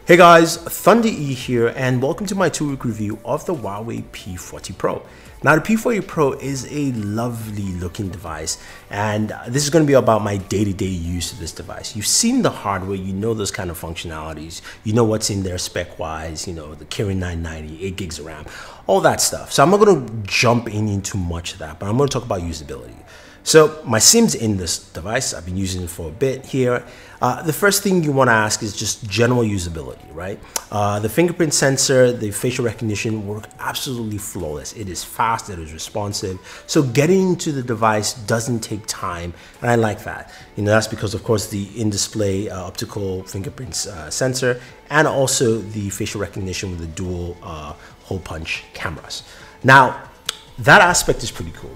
Hey guys, Thunder E here and welcome to my 2-week review of the Huawei P40 Pro. Now the P40 Pro is a lovely looking device and this is going to be about my day-to-day use of this device. You've seen the hardware, you know those kind of functionalities, you know what's in there spec-wise, you know the Kirin 990, 8 gigs of RAM, all that stuff. So I'm not going to jump into much of that, but I'm going to talk about usability. So my SIM's in this device. I've been using it for a bit here. The first thing you want to ask is just general usability, right? The fingerprint sensor, the facial recognition work absolutely flawless. It is fast, it is responsive. So getting into the device doesn't take time, and I like that. You know, that's because of course the in-display optical fingerprints sensor and also the facial recognition with the dual hole punch cameras. Now, that aspect is pretty cool.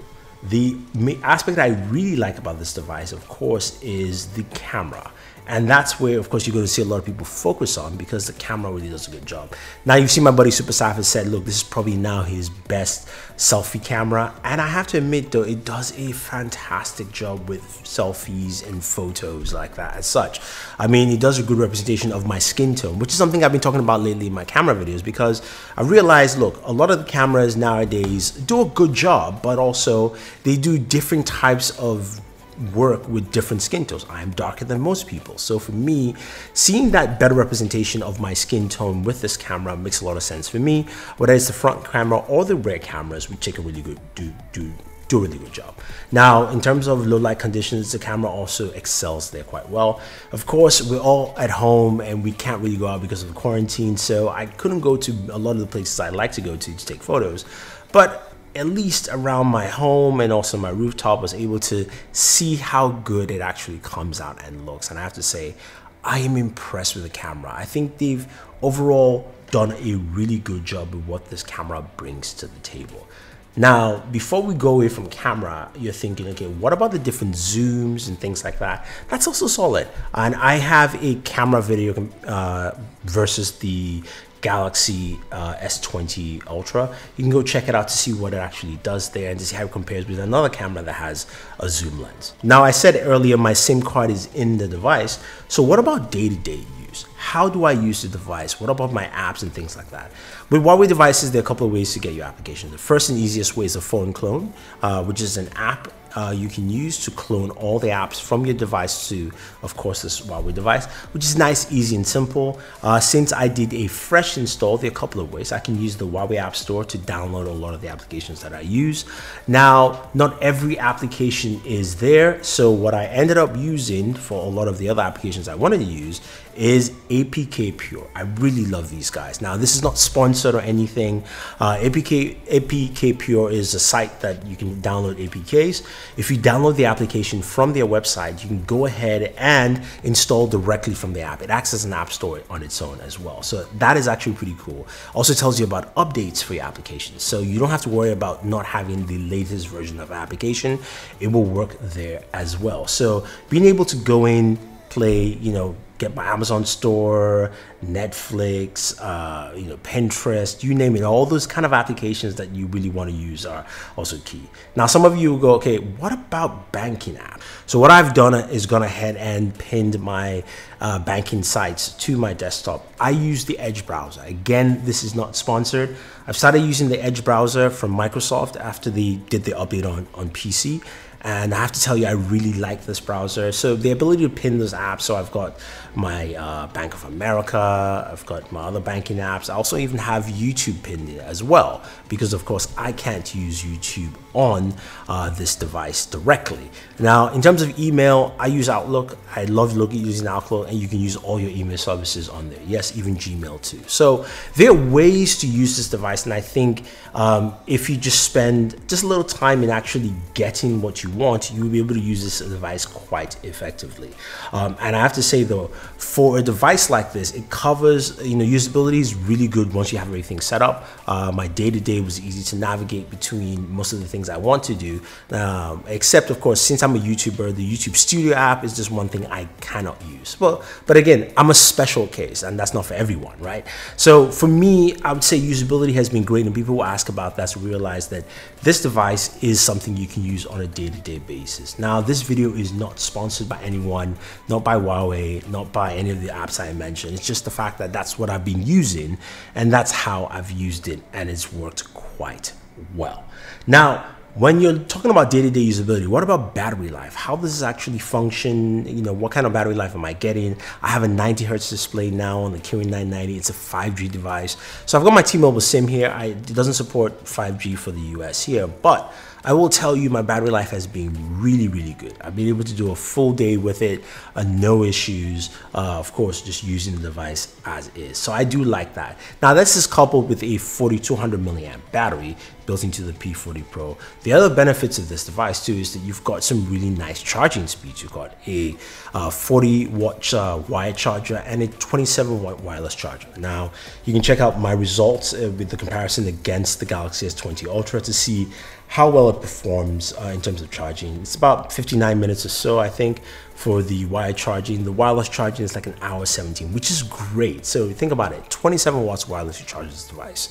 The aspect I really like about this device, of course, is the camera. And that's where, of course, you're going to see a lot of people focus on because the camera really does a good job. Now, you've seen my buddy Super Saf has said, look, this is probably now his best selfie camera. And I have to admit, though, it does a fantastic job with selfies and photos like that as such. I mean, it does a good representation of my skin tone, which is something I've been talking about lately in my camera videos because I realized, look, a lot of the cameras nowadays do a good job, but also they do different types of work with different skin tones. I am darker than most people, so for me, seeing that better representation of my skin tone with this camera makes a lot of sense for me, whether it's the front camera or the rear cameras, which take a really good do a really good job. Now, in terms of low light conditions, the camera also excels there quite well. Of course, we're all at home and we can't really go out because of the quarantine, so I couldn't go to a lot of the places I like to go to take photos, but at least around my home and also my rooftop, was able to see how good it actually comes out and looks. And I have to say, I am impressed with the camera. I think they've overall done a really good job with what this camera brings to the table. Now, before we go away from camera, you're thinking, okay, what about the different zooms and things like that? That's also solid. And I have a camera video versus the Galaxy S20 Ultra. You can go check it out to see what it actually does there and to see how it compares with another camera that has a zoom lens. Now, I said earlier my SIM card is in the device. So what about day-to-day use? How do I use the device? What about my apps and things like that? With Huawei devices, there are a couple of ways to get your applications. The first and easiest way is a phone clone, which is an app you can use to clone all the apps from your device to, of course, this Huawei device, which is nice, easy, and simple. Since I did a fresh install, there are a couple of ways. I can use the Huawei App Store to download a lot of the applications that I use. Now, not every application is there, so what I ended up using for a lot of the other applications I wanted to use is APK Pure. I really love these guys. Now, this is not sponsored or anything. APK Pure is a site that you can download APKs. If you download the application from their website, you can go ahead and install directly from the app. It acts as an app store on its own as well. So that is actually pretty cool. Also tells you about updates for your application. So you don't have to worry about not having the latest version of an application. It will work there as well. So being able to go in, play, you know, get my Amazon store, Netflix, you know, Pinterest, you name it, all those kind of applications that you really want to use are also key. Now, some of you will go, okay, what about banking app? So what I've done is gone ahead and pinned my banking sites to my desktop. I use the Edge browser. Again, this is not sponsored. I've started using the Edge browser from Microsoft after they did the update on PC. And I have to tell you, I really like this browser. So the ability to pin those apps. So I've got my Bank of America, I've got my other banking apps. I also even have YouTube pinned in as well, because of course I can't use YouTube on this device directly. Now, in terms of email, I use Outlook. I love using Outlook, and you can use all your email services on there. Yes, even Gmail too. So there are ways to use this device, and I think if you just spend just a little time in actually getting what you want, you'll be able to use this device quite effectively. And I have to say though, for a device like this, it covers, you know, usability is really good once you have everything set up. My day-to-day was easy to navigate between most of the things I want to do, except of course, since I'm a YouTuber, the YouTube Studio app is just one thing I cannot use. Well, but again, I'm a special case, and that's not for everyone, right? So for me, I would say usability has been great, and people will ask about that to realize that this device is something you can use on a day-to-day day-to-day basis. Now, this video is not sponsored by anyone, not by Huawei, not by any of the apps I mentioned. It's just the fact that that's what I've been using, and that's how I've used it, and it's worked quite well. Now, when you're talking about day-to-day usability, what about battery life? How does this actually function? You know, what kind of battery life am I getting? I have a 90 hertz display now on the Kirin 990. It's a 5G device. So I've got my T-Mobile SIM here. It doesn't support 5G for the US here, but I will tell you my battery life has been really, really good. I've been able to do a full day with it, no issues. Of course, just using the device as is. So I do like that. Now, this is coupled with a 4200 milliamp battery built into the P40 Pro. The other benefits of this device too is that you've got some really nice charging speeds. You've got a 40-watt wired charger and a 27-watt wireless charger. Now, you can check out my results with the comparison against the Galaxy S20 Ultra to see how well it performs in terms of charging. It's about 59 minutes or so, I think, for the wired charging. The wireless charging is like an hour 17, which is great. So think about it, 27 watts wirelessly charges this device.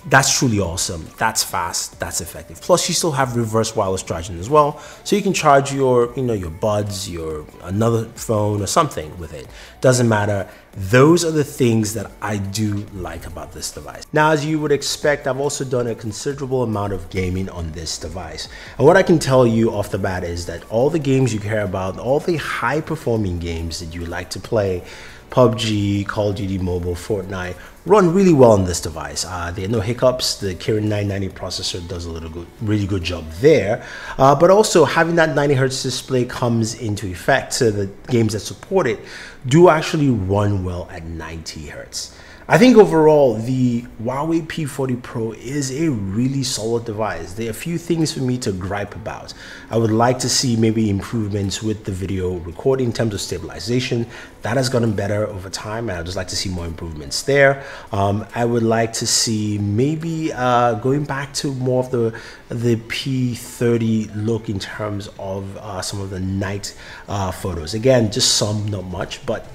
That's truly awesome. That's fast, that's effective. Plus, you still have reverse wireless charging as well, so you can charge your, your buds, your another phone or something with it. Doesn't matter. Those are the things that I do like about this device. Now, as you would expect, I've also done a considerable amount of gaming on this device. And what I can tell you off the bat is that all the games you care about, all the high-performing games that you like to play, PUBG, Call of Duty Mobile, Fortnite, run really well on this device. There are no hiccups. The Kirin 990 processor does a really good job there. But also having that 90 hertz display comes into effect, so the games that support it do actually run well at 90 hertz. I think overall, the Huawei P40 Pro is a really solid device. There are a few things for me to gripe about. I would like to see maybe improvements with the video recording in terms of stabilization. That has gotten better over time, and I'd just like to see more improvements there. I would like to see maybe going back to more of the P30 look in terms of some of the night photos. Again, just some, not much, but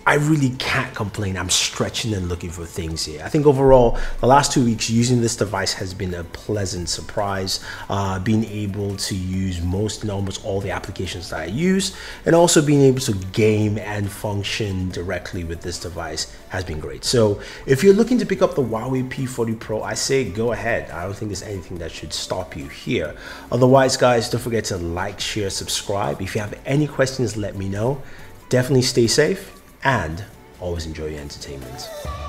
I really can't complain. I'm stretching and looking for things here. I think overall, the last 2 weeks using this device has been a pleasant surprise. Being able to use most and almost all the applications that I use, and also being able to game and function directly with this device has been great. So if you're looking to pick up the Huawei P40 Pro, I say go ahead. I don't think there's anything that should stop you here. Otherwise, guys, don't forget to like, share, subscribe. If you have any questions, let me know. Definitely stay safe and always enjoy your entertainment.